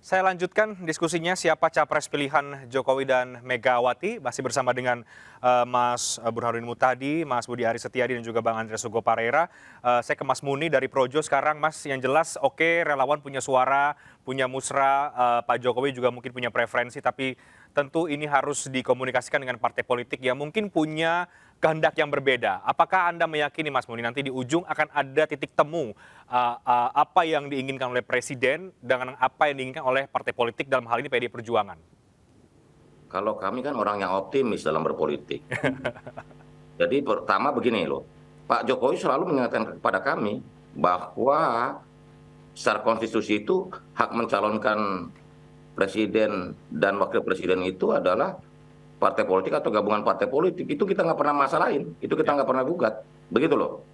Saya lanjutkan diskusinya siapa capres pilihan Jokowi dan Megawati. Masih bersama dengan Mas Burhanuddin Muhtadi, Mas Budi Aris Setiadi, dan juga Bang Andreas Hugo Parera. Saya ke Mas Muni dari Projo sekarang, Mas. Yang jelas, oke, relawan punya suara, punya musra, Pak Jokowi juga mungkin punya preferensi, tapi tentu ini harus dikomunikasikan dengan partai politik yang mungkin punya kehendak yang berbeda. Apakah Anda meyakini, Mas Muni, nanti di ujung akan ada titik temu apa yang diinginkan oleh Presiden dengan apa yang diinginkan oleh partai politik dalam hal ini PDI Perjuangan? Kalau kami kan orang yang optimis dalam berpolitik. Jadi pertama begini loh, Pak Jokowi selalu mengingatkan kepada kami bahwa secara konstitusi itu hak mencalonkan presiden dan wakil presiden itu adalah partai politik atau gabungan partai politik. Itu kita nggak pernah masalahin, itu kita nggak pernah gugat, begitu loh.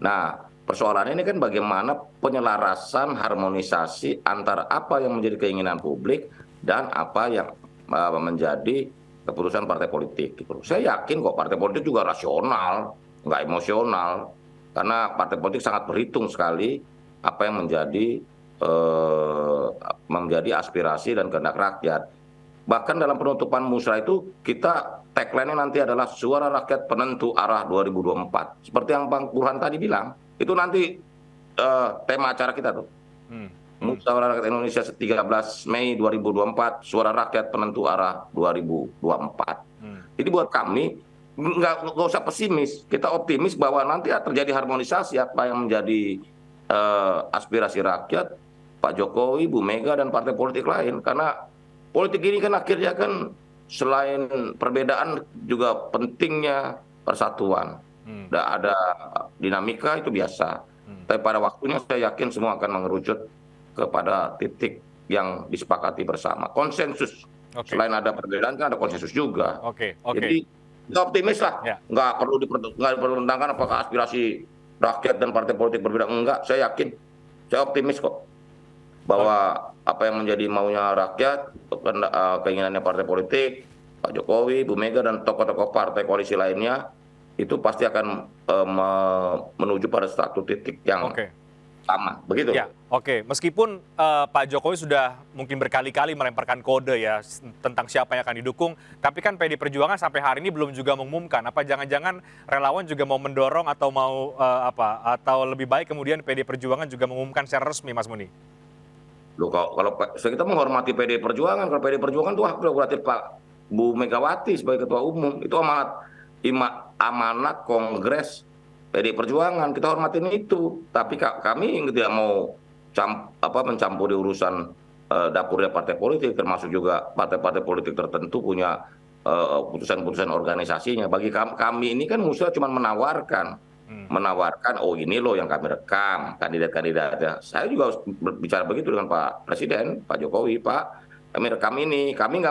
Nah, persoalannya ini kan bagaimana penyelarasan harmonisasi antara apa yang menjadi keinginan publik dan apa yang menjadi keputusan partai politik. Gitu. Saya yakin kok partai politik juga rasional, nggak emosional, karena partai politik sangat berhitung sekali apa yang menjadi aspirasi dan kehendak rakyat. Bahkan dalam penutupan musrah itu kita tagline-nya nanti adalah suara rakyat penentu arah 2024. Seperti yang Bang Burhan tadi bilang, itu nanti tema acara kita tuh. Musyawarah Rakyat Indonesia 13 Mei 2024, suara rakyat penentu arah 2024. Jadi buat kami nggak usah pesimis, kita optimis bahwa nanti terjadi harmonisasi apa yang menjadi aspirasi rakyat, Pak Jokowi, Bu Mega, dan partai politik lain. Karena politik ini kan akhirnya kan selain perbedaan juga pentingnya persatuan. Ada dinamika itu biasa. Tapi pada waktunya saya yakin semua akan mengerucut kepada titik yang disepakati bersama. Konsensus. Selain ada perbedaan kan ada konsensus juga. Jadi kita optimis lah. Nggak perlu dipertentangkan apakah aspirasi rakyat dan partai politik berbeda. Enggak, saya yakin. Saya optimis kok. Bahwa apa yang menjadi maunya rakyat, keinginannya partai politik, Pak Jokowi, Bu Mega, dan tokoh-tokoh partai koalisi lainnya, itu pasti akan menuju pada satu titik yang sama. Begitu. Ya, oke. Meskipun Pak Jokowi sudah mungkin berkali-kali melemparkan kode ya tentang siapa yang akan didukung, tapi kan PDI Perjuangan sampai hari ini belum juga mengumumkan. Apa jangan-jangan relawan juga mau mendorong atau mau atau lebih baik kemudian PDI Perjuangan juga mengumumkan secara resmi, Mas Muni? Loh, kalau kita menghormati PDI Perjuangan, kalau PDI Perjuangan itu hak prerogatif Pak Bu Megawati sebagai Ketua Umum, itu amanat Kongres PDI Perjuangan, kita hormatin itu. Tapi kami tidak mau mencampuri urusan dapurnya partai politik, termasuk juga partai-partai politik tertentu punya putusan-putusan organisasinya. Bagi kami ini kan musuh cuma menawarkan, oh ini loh yang kami rekam, kandidat-kandidatnya. Saya juga harus berbicara begitu dengan Pak Presiden, Pak Jokowi, Pak, kami rekam ini, kami nggak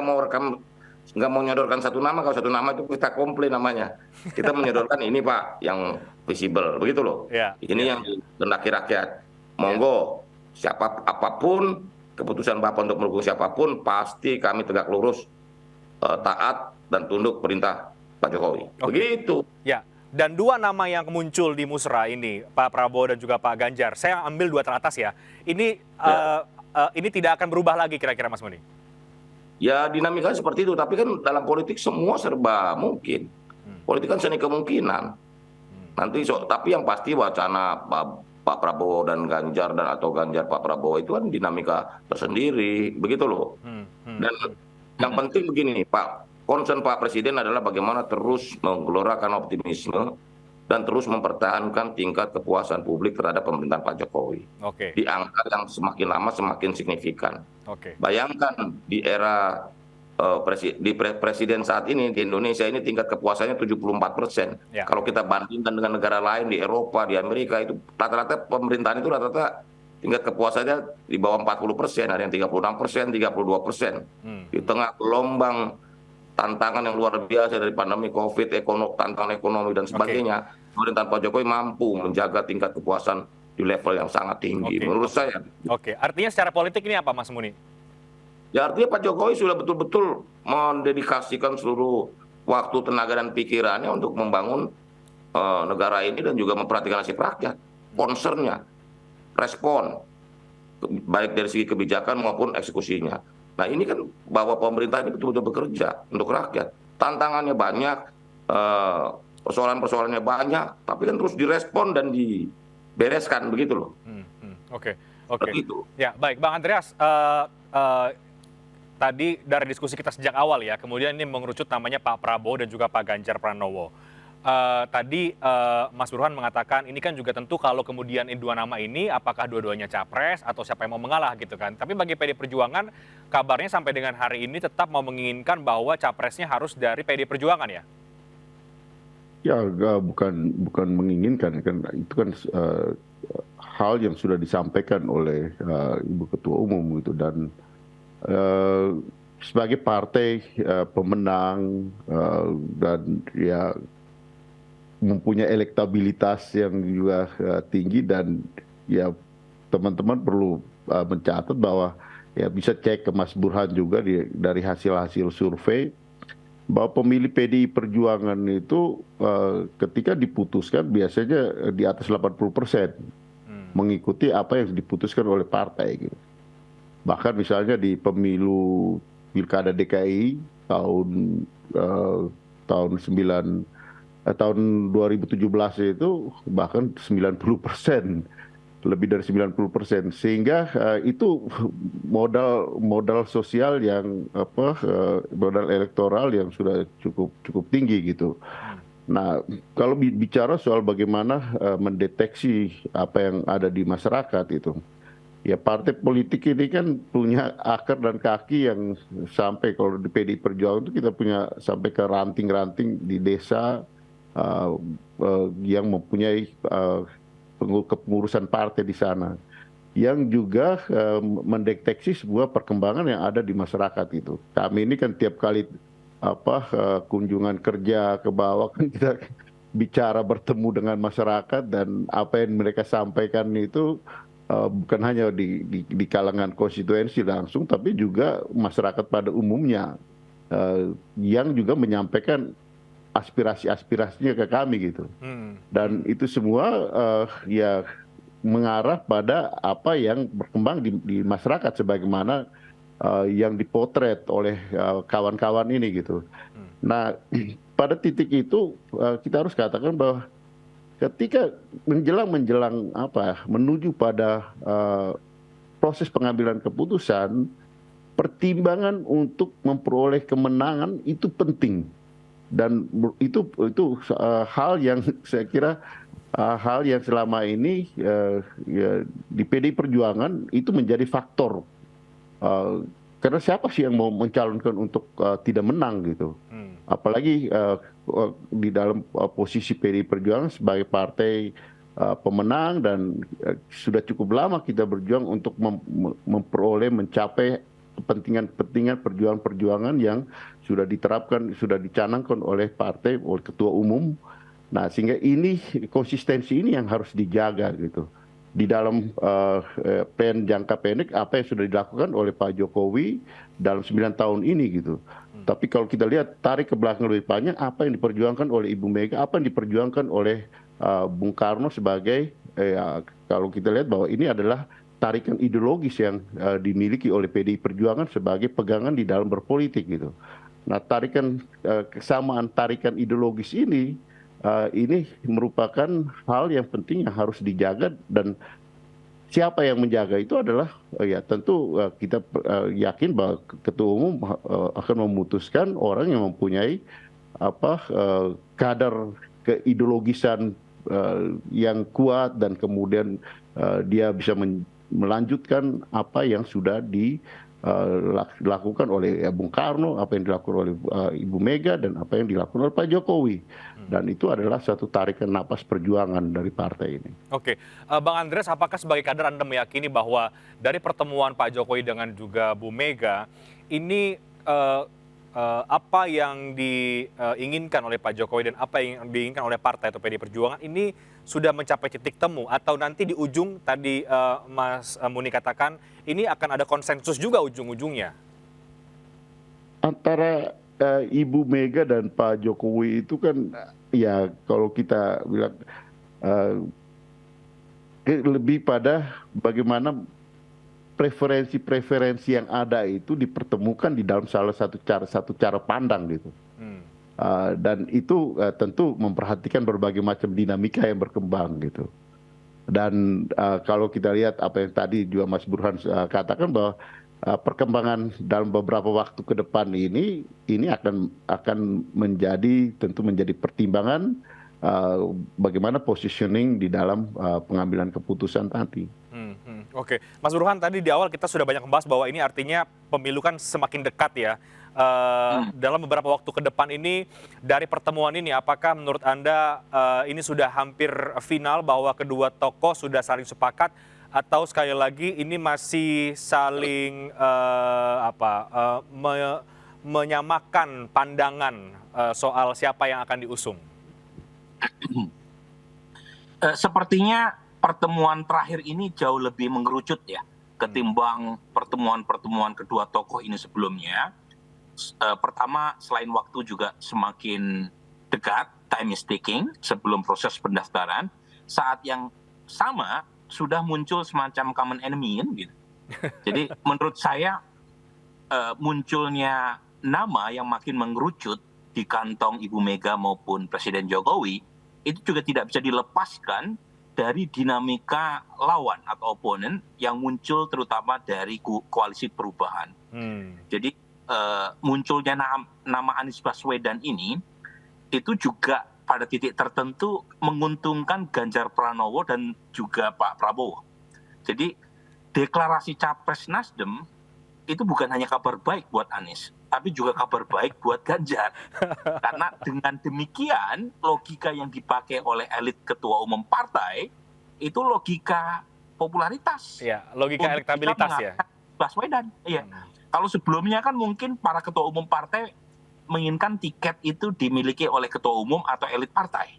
mau nyodorkan satu nama, kalau satu nama itu kita komplain namanya. Kita menyodorkan ini Pak, yang visible, begitu loh. Ini yang dikehendaki rakyat. Monggo, apapun keputusan Bapak untuk mendukung siapapun, pasti kami tegak lurus, taat dan tunduk perintah Pak Jokowi. Begitu. Ya. Dan dua nama yang muncul di musrah ini, Pak Prabowo dan juga Pak Ganjar, saya ambil dua teratas ya. Ini tidak akan berubah lagi kira-kira, Mas Muni? Ya dinamika seperti itu, tapi kan dalam politik semua serba mungkin. Politik kan seni kemungkinan. Nanti tapi yang pasti wacana Pak Prabowo dan Ganjar atau Ganjar Pak Prabowo itu kan dinamika tersendiri, begitu loh. Dan yang penting begini, Pak. Concern Pak Presiden adalah bagaimana terus menggelorakan optimisme dan terus mempertahankan tingkat kepuasan publik terhadap pemerintahan Pak Jokowi. Di angka yang semakin lama semakin signifikan. Bayangkan di era presiden saat ini di Indonesia ini tingkat kepuasannya 74%. Kalau kita bandingkan dengan negara lain di Eropa, di Amerika, itu rata-rata pemerintahan itu rata-rata tingkat kepuasannya di bawah 40%, ada yang 36%, 32%. Di tengah gelombang tantangan yang luar biasa dari pandemi COVID, tantangan ekonomi dan sebagainya, pemerintahan Pak Jokowi mampu menjaga tingkat kepuasan di level yang sangat tinggi, menurut saya. Artinya secara politik ini apa, Mas Muni? Ya artinya Pak Jokowi sudah betul-betul mendedikasikan seluruh waktu, tenaga, dan pikirannya untuk membangun negara ini dan juga memperhatikan nasib rakyat, concernnya, respon baik dari segi kebijakan maupun eksekusinya. Nah ini kan bahwa pemerintah ini betul-betul bekerja untuk rakyat. Tantangannya banyak, persoalan-persoalannya banyak, tapi kan terus direspon dan dibereskan begitu loh. Oke, oke. Begitu. Ya, baik, Bang Andreas. Tadi dari diskusi kita sejak awal ya, kemudian ini mengerucut namanya Pak Prabowo dan juga Pak Ganjar Pranowo. Tadi Mas Burhan mengatakan ini kan juga tentu kalau kemudian dua nama ini apakah dua-duanya capres atau siapa yang mau mengalah gitu kan. Tapi bagi PD Perjuangan kabarnya sampai dengan hari ini tetap mau menginginkan bahwa capresnya harus dari PD Perjuangan ya? Ya, bukan menginginkan kan, itu kan hal yang sudah disampaikan oleh Ibu Ketua Umum gitu, dan sebagai partai pemenang dan ya mempunyai elektabilitas yang juga tinggi, dan ya teman-teman perlu mencatat bahwa ya bisa cek ke Mas Burhan juga dari hasil-hasil survei bahwa pemilih PDI Perjuangan itu ketika diputuskan biasanya di atas 80% mengikuti apa yang diputuskan oleh partai gitu. Bahkan misalnya di pemilu Pilkada DKI tahun 2017 itu bahkan 90%, lebih dari 90%, sehingga itu modal sosial yang modal elektoral yang sudah cukup tinggi gitu. Nah, kalau bicara soal bagaimana mendeteksi apa yang ada di masyarakat itu, ya partai politik ini kan punya akar dan kaki yang sampai, kalau di PDI Perjuangan itu kita punya sampai ke ranting-ranting di desa yang mempunyai kepengurusan partai di sana, yang juga mendeteksi sebuah perkembangan yang ada di masyarakat itu. Kami ini kan tiap kali kunjungan kerja ke bawah kan kita bicara bertemu dengan masyarakat, dan apa yang mereka sampaikan itu bukan hanya di kalangan konstituensi langsung, tapi juga masyarakat pada umumnya yang juga menyampaikan aspirasi-aspirasinya ke kami gitu. Dan itu semua ya mengarah pada apa yang berkembang di masyarakat sebagaimana yang dipotret oleh kawan-kawan ini gitu. Nah, pada titik itu kita harus katakan bahwa ketika menjelang menuju pada proses pengambilan keputusan, pertimbangan untuk memperoleh kemenangan itu penting, dan itu hal yang saya kira hal yang selama ini ya, di PDI Perjuangan itu menjadi faktor, karena siapa sih yang mau mencalonkan untuk tidak menang gitu, apalagi di dalam posisi PDI Perjuangan sebagai partai pemenang, dan sudah cukup lama kita berjuang untuk memperoleh, mencapai kepentingan perjuangan yang sudah diterapkan, sudah dicanangkan oleh partai, oleh ketua umum. Nah, sehingga ini konsistensi ini yang harus dijaga gitu. Di dalam plan jangka pendek apa yang sudah dilakukan oleh Pak Jokowi dalam 9 tahun ini gitu. Tapi kalau kita lihat tarik ke belakang lebih panjang, apa yang diperjuangkan oleh Ibu Mega, apa yang diperjuangkan oleh Bung Karno sebagai kalau kita lihat bahwa ini adalah tarikan ideologis yang dimiliki oleh PDI Perjuangan sebagai pegangan di dalam berpolitik gitu. Nah, kesamaan tarikan ideologis ini merupakan hal yang penting yang harus dijaga, dan siapa yang menjaga itu adalah ya tentu kita yakin bahwa ketua umum akan memutuskan orang yang mempunyai kadar keideologisan yang kuat, dan kemudian dia bisa melanjutkan apa yang sudah dilakukan oleh Bung Karno, apa yang dilakukan oleh Ibu Mega, dan apa yang dilakukan oleh Pak Jokowi. Dan itu adalah satu tarikan napas perjuangan dari partai ini. Oke, Bang Andreas, apakah sebagai kader Anda meyakini bahwa dari pertemuan Pak Jokowi dengan juga Bu Mega, ini apa yang diinginkan oleh Pak Jokowi dan apa yang diinginkan oleh partai atau PDI Perjuangan ini sudah mencapai titik temu, atau nanti di ujung tadi Mas Muni katakan ini akan ada konsensus juga ujung-ujungnya? Antara Ibu Mega dan Pak Jokowi itu kan ya kalau kita bilang lebih pada bagaimana preferensi-preferensi yang ada itu dipertemukan di dalam satu cara pandang gitu. Dan itu tentu memperhatikan berbagai macam dinamika yang berkembang gitu. Dan kalau kita lihat apa yang tadi juga Mas Burhan katakan bahwa perkembangan dalam beberapa waktu ke depan ini akan tentu menjadi pertimbangan bagaimana positioning di dalam pengambilan keputusan nanti. Oke, Mas Burhan, tadi di awal kita sudah banyak membahas bahwa ini artinya pemilu kan semakin dekat ya. Dalam beberapa waktu ke depan ini, dari pertemuan ini, apakah menurut Anda ini sudah hampir final bahwa kedua tokoh sudah saling sepakat, atau sekali lagi ini masih saling menyamakan pandangan soal siapa yang akan diusung? Sepertinya pertemuan terakhir ini jauh lebih mengerucut ya ketimbang pertemuan-pertemuan kedua tokoh ini sebelumnya. Pertama, selain waktu juga semakin dekat, time is ticking sebelum proses pendaftaran. Saat yang sama sudah muncul semacam common enemy kan, gitu. Jadi menurut saya munculnya nama yang makin mengerucut di kantong Ibu Mega maupun Presiden Jokowi itu juga tidak bisa dilepaskan dari dinamika lawan atau oponen yang muncul terutama dari koalisi perubahan. Jadi munculnya nama Anies Baswedan ini itu juga pada titik tertentu menguntungkan Ganjar Pranowo dan juga Pak Prabowo. Jadi deklarasi Capres Nasdem itu bukan hanya kabar baik buat Anies, tapi juga kabar baik buat Ganjar. Karena dengan demikian logika yang dipakai oleh elit ketua umum partai itu logika popularitas. Ya, logika elektabilitas ya. Baswedan, iya. Kalau sebelumnya kan mungkin para ketua umum partai menginginkan tiket itu dimiliki oleh ketua umum atau elit partai.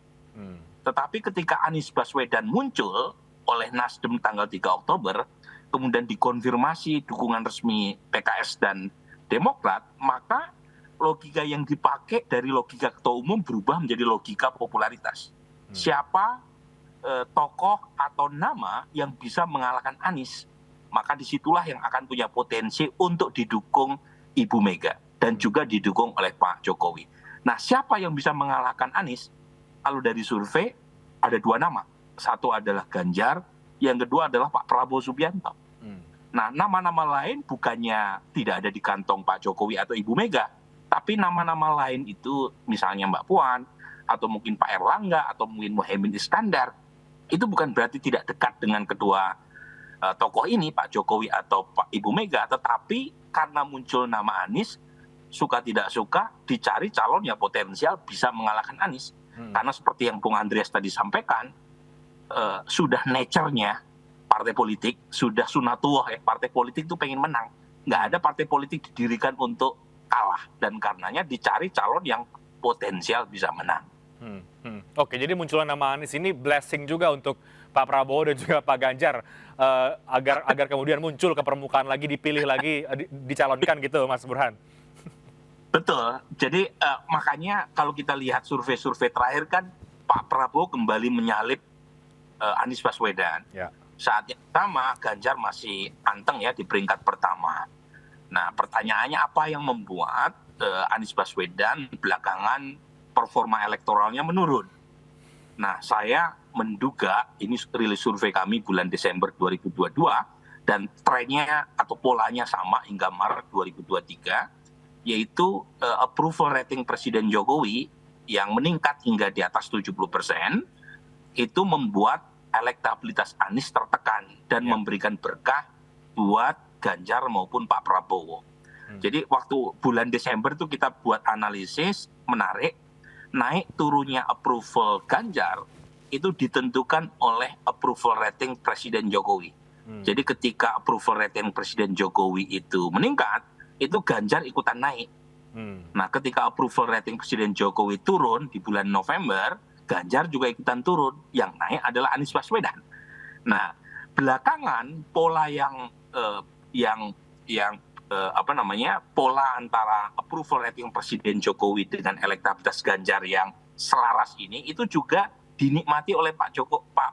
Tetapi ketika Anies Baswedan muncul oleh Nasdem tanggal 3 Oktober, kemudian dikonfirmasi dukungan resmi PKS dan Demokrat, maka logika yang dipakai dari logika ketua umum berubah menjadi logika popularitas. Siapa tokoh atau nama yang bisa mengalahkan Anies, maka disitulah yang akan punya potensi untuk didukung Ibu Mega dan juga didukung oleh Pak Jokowi. Nah, siapa yang bisa mengalahkan Anies? Kalau dari survei ada dua nama. Satu adalah Ganjar, yang kedua adalah Pak Prabowo Subianto. Nah, nama-nama lain bukannya tidak ada di kantong Pak Jokowi atau Ibu Mega, tapi nama-nama lain itu misalnya Mbak Puan, atau mungkin Pak Erlangga, atau mungkin Muhaimin Iskandar, itu bukan berarti tidak dekat dengan kedua tokoh ini, Pak Jokowi atau Pak Ibu Mega, tetapi karena muncul nama Anies, suka tidak suka dicari calon yang potensial bisa mengalahkan Anies. Karena seperti yang Bung Andreas tadi sampaikan, sudah nature-nya partai politik, sudah sunatullah ya, partai politik itu pengen menang. Nggak ada partai politik didirikan untuk kalah, dan karenanya dicari calon yang potensial bisa menang. Oke, jadi munculnya nama Anies ini blessing juga untuk Pak Prabowo dan juga Pak Ganjar agar kemudian muncul ke permukaan lagi, dipilih lagi, dicalonkan gitu, Mas Burhan. Betul. Jadi makanya kalau kita lihat survei-survei terakhir kan Pak Prabowo kembali menyalip Anies Baswedan. Ya. Saat yang sama Ganjar masih anteng ya di peringkat pertama. Nah, pertanyaannya apa yang membuat Anies Baswedan belakangan performa elektoralnya menurun? Nah, saya menduga ini rilis survei kami bulan Desember 2022 dan trennya atau polanya sama hingga Maret 2023, yaitu approval rating Presiden Jokowi yang meningkat hingga di atas 70%, itu membuat elektabilitas Anies tertekan dan memberikan berkah buat Ganjar maupun Pak Prabowo. Jadi waktu bulan Desember itu kita buat analisis menarik, naik turunnya approval Ganjar itu ditentukan oleh approval rating Presiden Jokowi. Jadi ketika approval rating Presiden Jokowi itu meningkat, itu Ganjar ikutan naik. Nah, ketika approval rating Presiden Jokowi turun di bulan November, Ganjar juga ikutan turun. Yang naik adalah Anies Baswedan. Nah, belakangan pola pola antara approval rating Presiden Jokowi dengan elektabilitas Ganjar yang selaras ini itu juga dinikmati oleh Pak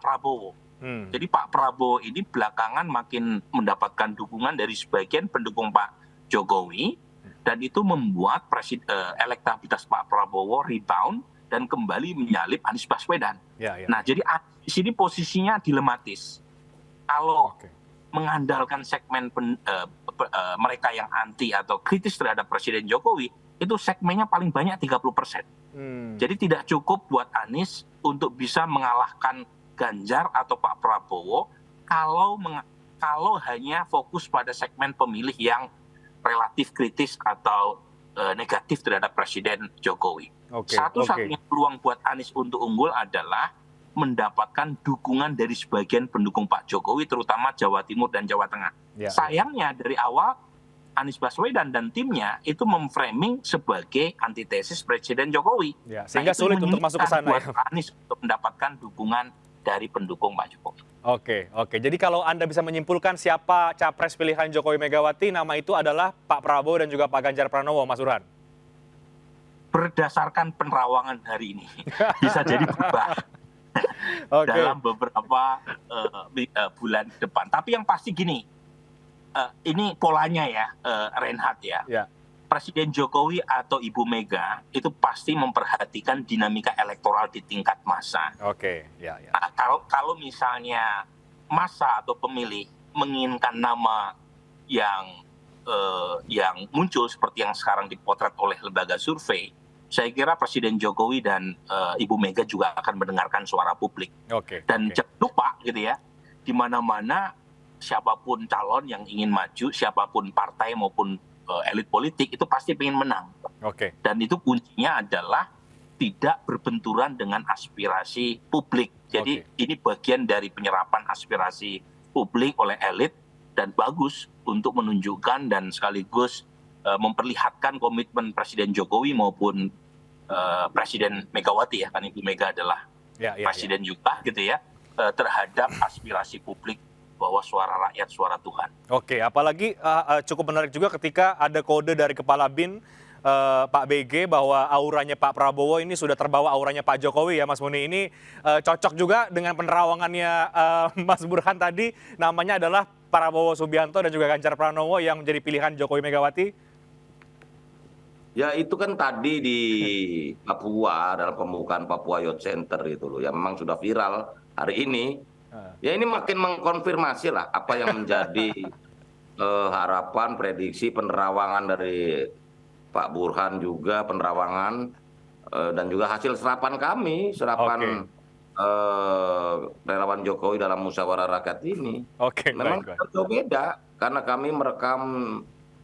Prabowo. Jadi Pak Prabowo ini belakangan makin mendapatkan dukungan dari sebagian pendukung Pak Jokowi, dan itu membuat elektabilitas Pak Prabowo rebound dan kembali menyalip Anies Baswedan. Nah, jadi di sini posisinya dilematis. Kalau mengandalkan segmen mereka yang anti atau kritis terhadap Presiden Jokowi, itu segmennya paling banyak 30%. Jadi tidak cukup buat Anies untuk bisa mengalahkan Ganjar atau Pak Prabowo kalau hanya fokus pada segmen pemilih yang relatif kritis atau negatif terhadap Presiden Jokowi. Satu-satunya peluang buat Anies untuk unggul adalah mendapatkan dukungan dari sebagian pendukung Pak Jokowi, terutama Jawa Timur dan Jawa Tengah. Sayangnya dari awal Anies Baswedan dan timnya itu memframing sebagai antitesis Presiden Jokowi. Sehingga sulit untuk masuk ke sana. Buat Anies untuk mendapatkan dukungan dari pendukung Pak Jokowi. Oke. Jadi kalau Anda bisa menyimpulkan siapa capres pilihan Jokowi Megawati, nama itu adalah Pak Prabowo dan juga Pak Ganjar Pranowo, Mas Burhan? Berdasarkan penerawangan hari ini, bisa jadi berubah. Dalam beberapa bulan depan. Tapi yang pasti gini, ini polanya ya, Reinhardt ya. Presiden Jokowi atau Ibu Mega itu pasti memperhatikan dinamika elektoral di tingkat massa. Nah, kalau misalnya massa atau pemilih menginginkan nama yang muncul seperti yang sekarang dipotret oleh lembaga survei, saya kira Presiden Jokowi dan Ibu Mega juga akan mendengarkan suara publik. Dan jangan lupa gitu ya, di mana-mana siapapun calon yang ingin maju, siapapun partai maupun elit politik itu pasti ingin menang. Dan itu kuncinya adalah tidak berbenturan dengan aspirasi publik. Jadi ini bagian dari penyerapan aspirasi publik oleh elit dan bagus untuk menunjukkan dan sekaligus memperlihatkan komitmen Presiden Jokowi maupun Presiden Megawati ya, kan Ibu Mega adalah presiden juga gitu ya, terhadap aspirasi publik bahwa suara rakyat suara Tuhan. Apalagi cukup menarik juga ketika ada kode dari Kepala BIN Pak BG bahwa auranya Pak Prabowo ini sudah terbawa auranya Pak Jokowi ya Mas Muni. Ini cocok juga dengan penerawangannya Mas Burhan tadi, namanya adalah Prabowo Subianto dan juga Ganjar Pranowo yang menjadi pilihan Jokowi Megawati. Ya itu kan tadi di Papua, dalam pembukaan Papua Youth Center itu loh, yang memang sudah viral hari ini. Ya ini makin mengkonfirmasi lah apa yang menjadi harapan, prediksi, penerawangan dari Pak Burhan juga, penerawangan dan juga hasil serapan kami, serapan relawan Jokowi dalam musyawarah rakyat ini. Memang berbeda karena kami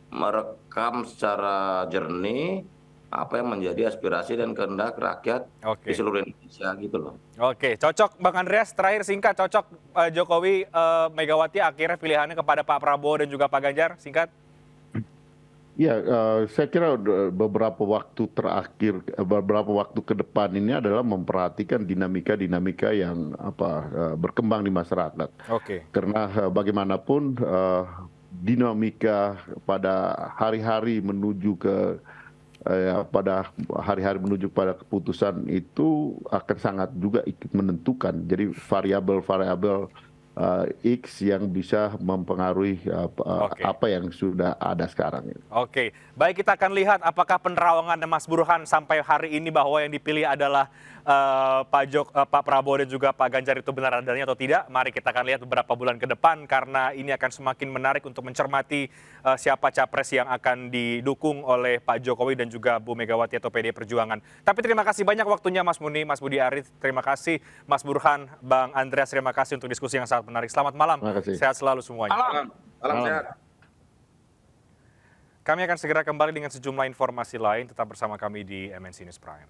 merekam secara jernih apa yang menjadi aspirasi dan kehendak rakyat di seluruh Indonesia gitu loh. Cocok Bang Andreas, terakhir singkat, cocok Jokowi Megawati akhirnya pilihannya kepada Pak Prabowo dan juga Pak Ganjar, singkat? Ya, saya kira beberapa waktu ke depan ini adalah memperhatikan dinamika-dinamika yang berkembang di masyarakat. Karena bagaimanapun dinamika pada hari-hari menuju pada keputusan itu akan sangat juga ikut menentukan. Jadi variabel-variabel X yang bisa mempengaruhi apa yang sudah ada sekarang. Baik, kita akan lihat apakah penerawangan Mas Burhan sampai hari ini bahwa yang dipilih adalah Pak Prabowo dan juga Pak Ganjar itu benar adanya atau tidak. Mari kita akan lihat beberapa bulan ke depan karena ini akan semakin menarik untuk mencermati siapa capres yang akan didukung oleh Pak Jokowi dan juga Bu Megawati atau PD Perjuangan. Tapi terima kasih banyak waktunya Mas Muni, Mas Budi Ari, terima kasih Mas Burhan, Bang Andreas, terima kasih untuk diskusi yang sangat menarik. Selamat malam, sehat selalu semuanya. Salam sehat. Kami akan segera kembali dengan sejumlah informasi lain, tetap bersama kami di MNC News Prime.